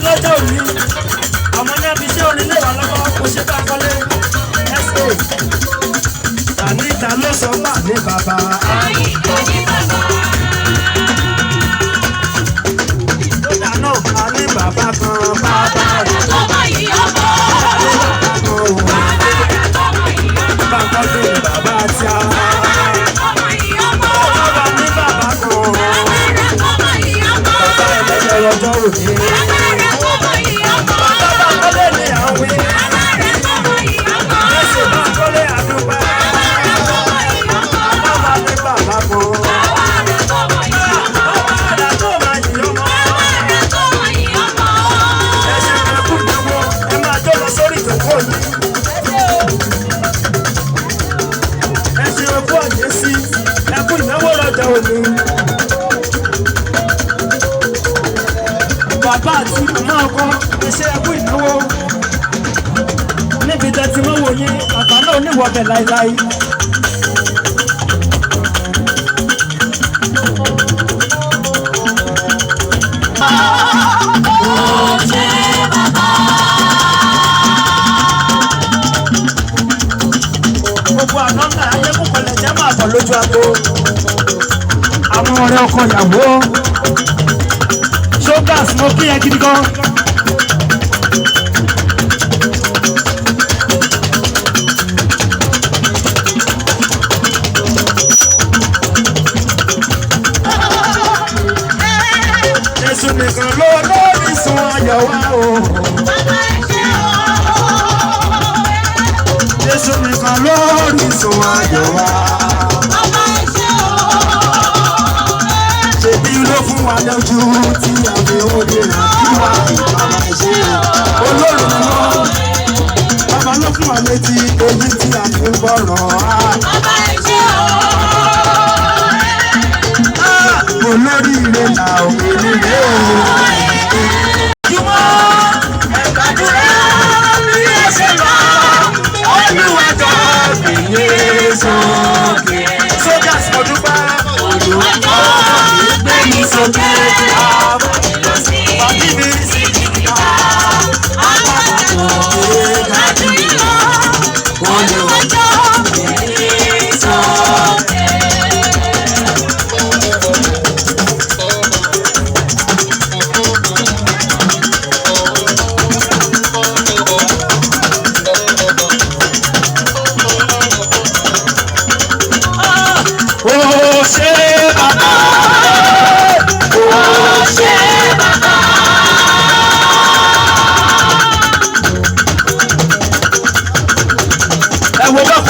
lọ́jọ́ òní àwọn ní abiṣẹ́ orin lè wà lọ́wọ́ kò ṣe bá kọ́lé sa Anita ló sọ bá ní bàbá. Anita ní bàbá. Ó dáná àní bàbá kan bàbá rẹ̀ tọ́mọ yìí ọmọ. Bàbá rẹ̀ tọ́mọ yìí ọmọ. Bàbá rẹ̀ bàbá tí a. Bàbá rẹ̀ tọ́mọ yìí ọmọ. Bàbá ní bàbá kan. Bàbá rẹ̀ tọ́mọ yìí ọmọ. Bàbá ẹlẹ́jẹ̀ lọ́jọ́ òní. Bàbá rẹ̀ tọ́mọ yìí ọmọ. Bàbá bá kọ́lé ní àwìn. Bàbá rẹ̀ tọ́mọ yìí ọmọ. Ẹ̀sìn bá kọ́lé àdúgbò. Bàbá àti màmá ọkọ iṣẹ́ ẹkú ìnáwó níbi tẹ́tí mọ́wọ́ yín bàbá náà níwọ̀bẹ̀ láíláí. Gbogbo àná náà ayé kúkọ lẹ̀ jẹ́ máa bọ̀ lójú agbo. Àwọn ọ̀rẹ́ ọkọ ìyàwó Ṣógàs mo kí ẹ gidi gan. Jésù nìkan ló lórí sun ayọ̀ wá o. Jésù nìkan lórí sun ayọ̀ wá. Ṣèbí ló fún wa lójú tí a fi òde rẹ̀ kí wá bàbá ṣe olórí mọ́. Bàbá ló fún wa létí èyí tí a fi ń bọ̀rọ̀ á. Olórí ire là òkè nílé o. Jùmọ̀ ẹ̀gbàdúrà bí ẹ ṣe lọ, olùwàjọ́ gbìyànjú sókè. Ṣógàs mo dúpẹ́. Olùwàjọ́ gbìyànjú sókè. Bàbí mi sì ní ìgbà. Àpapọ̀ ìgbàdú ìlọ. Olùwàjọ́ gbìyànjú sókè.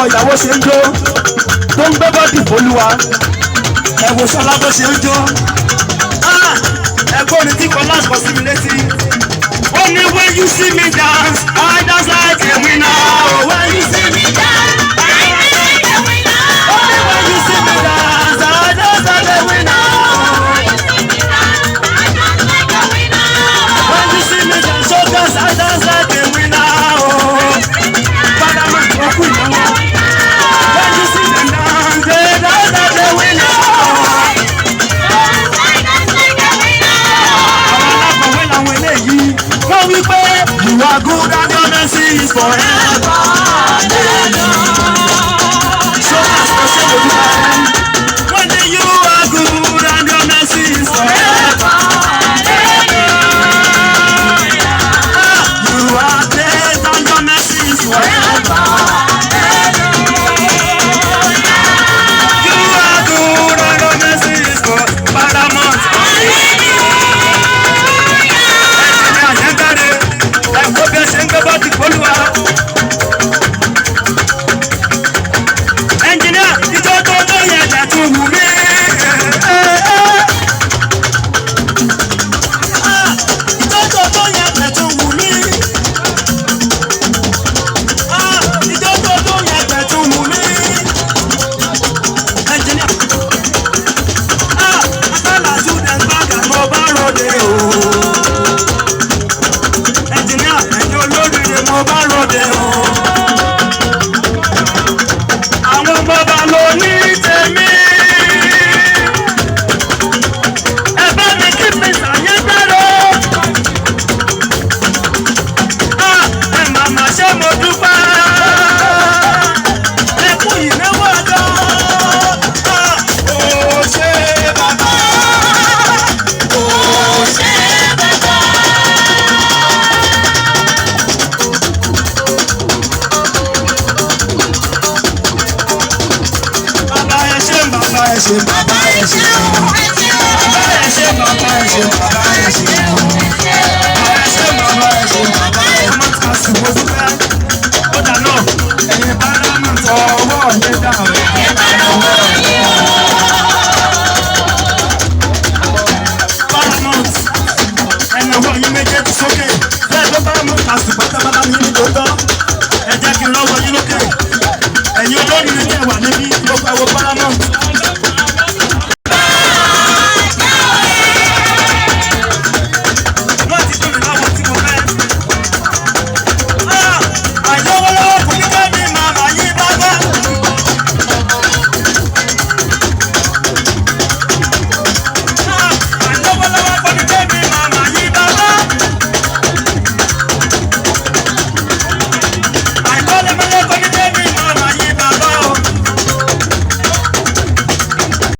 Ìyàwó ṣe ń jó tó ń gbé bọ́dì fólúwa ẹ wo Ṣọlá bó ṣe ń jó ẹgbẹ́ orin tí kò láṣọ sí mi létí. Ó ní when you see me dance I dance like a winner. When you see me dance I dance like a winner. Ó ní when you see me dance I dance like a winner. When you see me dance Ṣógàs I dance like a winner. Bàdà máa ń kọ́ kú ìnáwó. You are good and your mercy is forever. Ṣógàs kò ṣe lè dúpẹ́. When you are good and your mercy is forever. You are great and your mercy is forever. You are good and your mercy is forever. Paramount. Engineer, ìjọ tó tó yẹ ṣe bàbá ẹ ṣe bàbá ẹ ṣe bàbá ẹ ṣe bàbá ẹ ṣe bàbá ẹ ṣe bàbá ẹ má ta sí mo dúpẹ́ ó dà náà ẹ̀yin bárámà tọ ọwọ́ mi dà o. Paramount ẹ̀yin ọwọ́ yín méjèèjì sókè bẹ́ẹ̀ ló Paramount àti pátápátá yín ní tòótọ́ ẹ jẹ́ kí n lọ́wọ́ yín lókè ẹ̀yin olórí mi jẹ́ wà níbí ló pẹ́ wo Paramount.